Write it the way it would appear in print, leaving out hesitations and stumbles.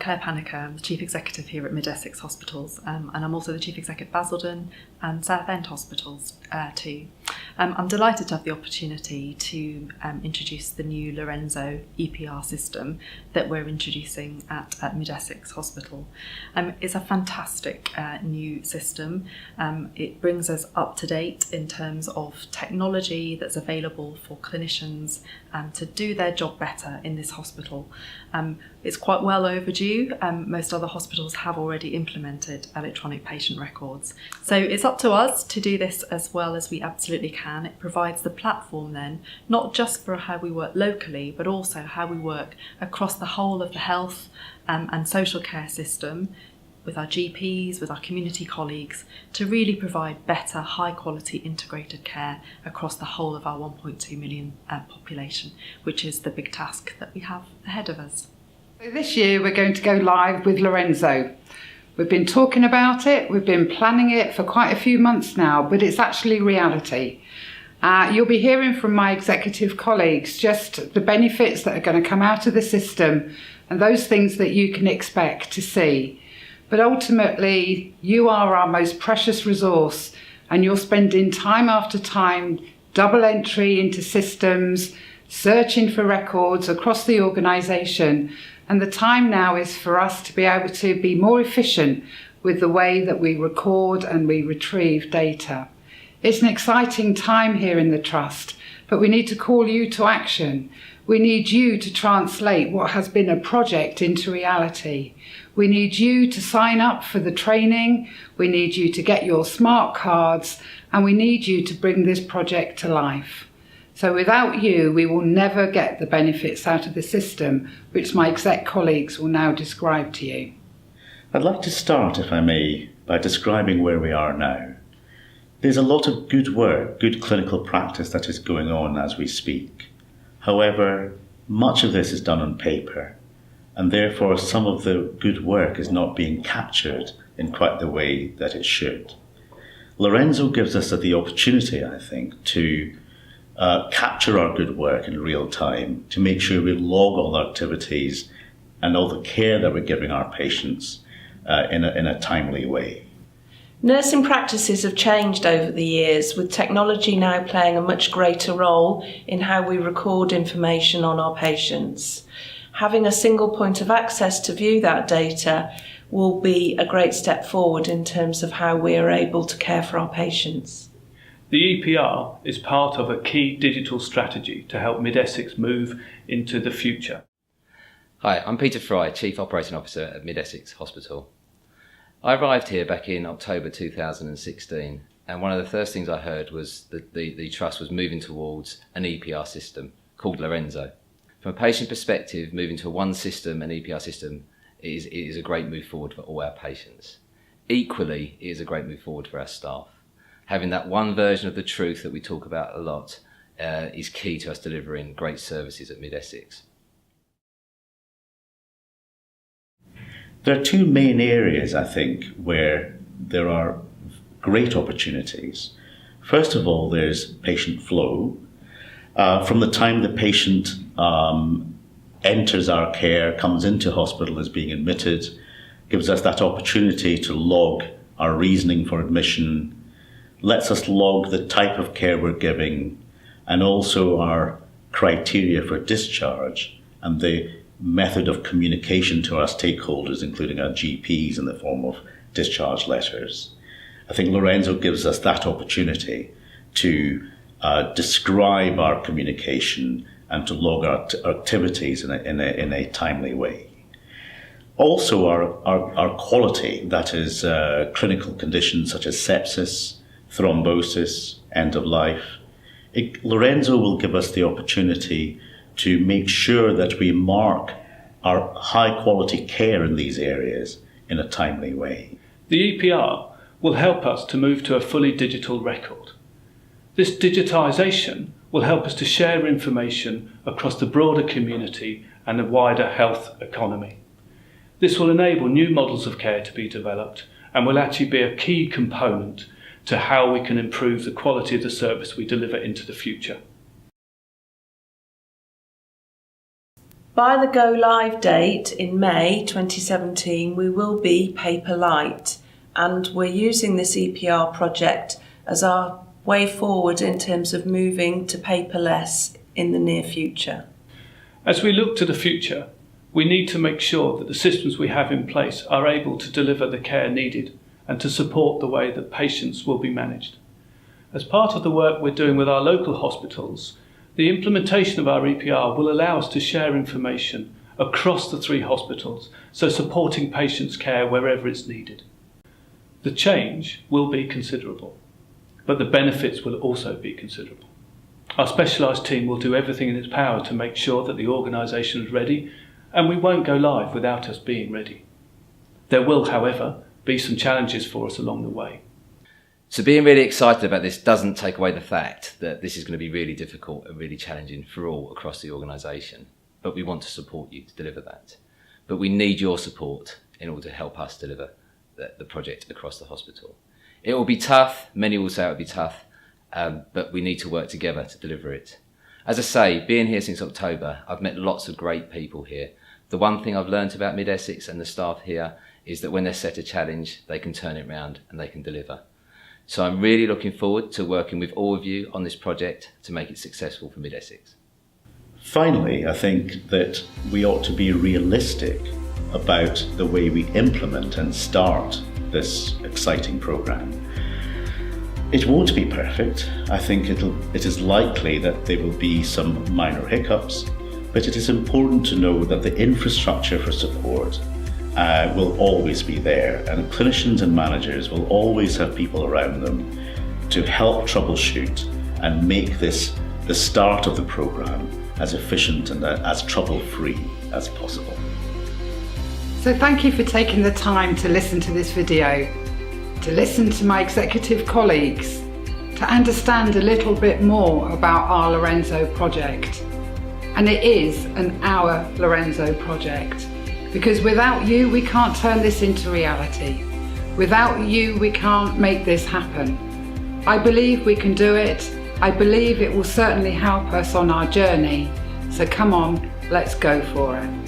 Claire Paniker. I'm the Chief Executive here at Essex Hospitals, and I'm also the Chief Executive at Basildon and Southend Hospitals too. I'm delighted to have the opportunity to introduce the new Lorenzo EPR system that we're introducing at Essex Hospital. It's a fantastic new system. It brings us up to date in terms of technology that's available for clinicians to do their job better in this hospital. It's quite well overdue. Most other hospitals have already implemented electronic patient records. So it's up to us to do this as well as we absolutely can. It provides the platform then, not just for how we work locally, but also how we work across the whole of the health and social care system with our GPs, with our community colleagues, to really provide better, high quality integrated care across the whole of our 1.2 million population, which is the big task that we have ahead of us. So this year we're going to go live with Lorenzo. We've been talking about it, we've been planning it for quite a few months now, but it's actually reality. You'll be hearing from my executive colleagues just the benefits that are going to come out of the system and those things that you can expect to see. But ultimately, you are our most precious resource, and you're spending time after time double entry into systems, searching for records across the organisation. And the time now is for us to be able to be more efficient with the way that we record and we retrieve data. It's an exciting time here in the Trust, but we need to call you to action. We need you to translate what has been a project into reality. We need you to sign up for the training. We need you to get your smart cards, and we need you to bring this project to life. So without you, we will never get the benefits out of the system, which my exec colleagues will now describe to you. I'd like to start, if I may, by describing where we are now. There's a lot of good work, good clinical practice that is going on as we speak. However, much of this is done on paper, and therefore some of the good work is not being captured in quite the way that it should. Lorenzo gives us the opportunity, I think, to capture our good work in real time, to make sure we log all our activities and all the care that we're giving our patients in a timely way. Nursing practices have changed over the years, with technology now playing a much greater role in how we record information on our patients. Having a single point of access to view that data will be a great step forward in terms of how we are able to care for our patients. The EPR is part of a key digital strategy to help Mid-Essex move into the future. Hi, I'm Peter Fry, Chief Operating Officer at Mid-Essex Hospital. I arrived here back in October 2016, and one of the first things I heard was that the Trust was moving towards an EPR system called Lorenzo. From a patient perspective, moving to a one system, an EPR system, is a great move forward for all our patients. Equally, it is a great move forward for our staff. Having that one version of the truth that we talk about a lot is key to us delivering great services at Mid-Essex. There are two main areas, I think, where there are great opportunities. First of all, there's patient flow. From the time the patient enters our care, comes into hospital as being admitted, gives us that opportunity to log our reasoning for admission, lets us log the type of care we're giving, and also our criteria for discharge and the method of communication to our stakeholders, including our GPs, in the form of discharge letters. I think Lorenzo gives us that opportunity to describe our communication and to log our activities in a timely way. Also, our quality, that is clinical conditions such as sepsis, thrombosis, end of life. Lorenzo will give us the opportunity to make sure that we mark our high quality care in these areas in a timely way. The EPR will help us to move to a fully digital record. This digitisation will help us to share information across the broader community and the wider health economy. This will enable new models of care to be developed and will actually be a key component to how we can improve the quality of the service we deliver into the future. By the go live date in May 2017, we will be paper light, and we're using this EPR project as our way forward in terms of moving to paperless in the near future. As we look to the future, we need to make sure that the systems we have in place are able to deliver the care needed and to support the way that patients will be managed. As part of the work we're doing with our local hospitals, the implementation of our EPR will allow us to share information across the 3 hospitals, so supporting patients' care wherever it's needed. The change will be considerable, but the benefits will also be considerable. Our specialised team will do everything in its power to make sure that the organisation is ready, and we won't go live without us being ready. There will, however, be some challenges for us along the way. So being really excited about this doesn't take away the fact that this is going to be really difficult and really challenging for all across the organisation, but we want to support you to deliver that. But we need your support in order to help us deliver the project across the hospital. It will be tough, many will say it will be tough, but we need to work together to deliver it. As I say, being here since October, I've met lots of great people here. The one thing I've learnt about Mid Essex and the staff here is that when they're set a challenge, they can turn it around and they can deliver. So I'm really looking forward to working with all of you on this project to make it successful for Mid Essex. Finally, I think that we ought to be realistic about the way we implement and start this exciting programme. It won't be perfect. I think it is likely that there will be some minor hiccups, but it is important to know that the infrastructure for support will always be there, and clinicians and managers will always have people around them to help troubleshoot and make this the start of the programme as efficient and as trouble-free as possible. So thank you for taking the time to listen to this video, to listen to my executive colleagues, to understand a little bit more about our Lorenzo project. And it is an Our Lorenzo project, because without you we can't turn this into reality. Without you we can't make this happen. I believe we can do it. I believe it will certainly help us on our journey. So come on, let's go for it.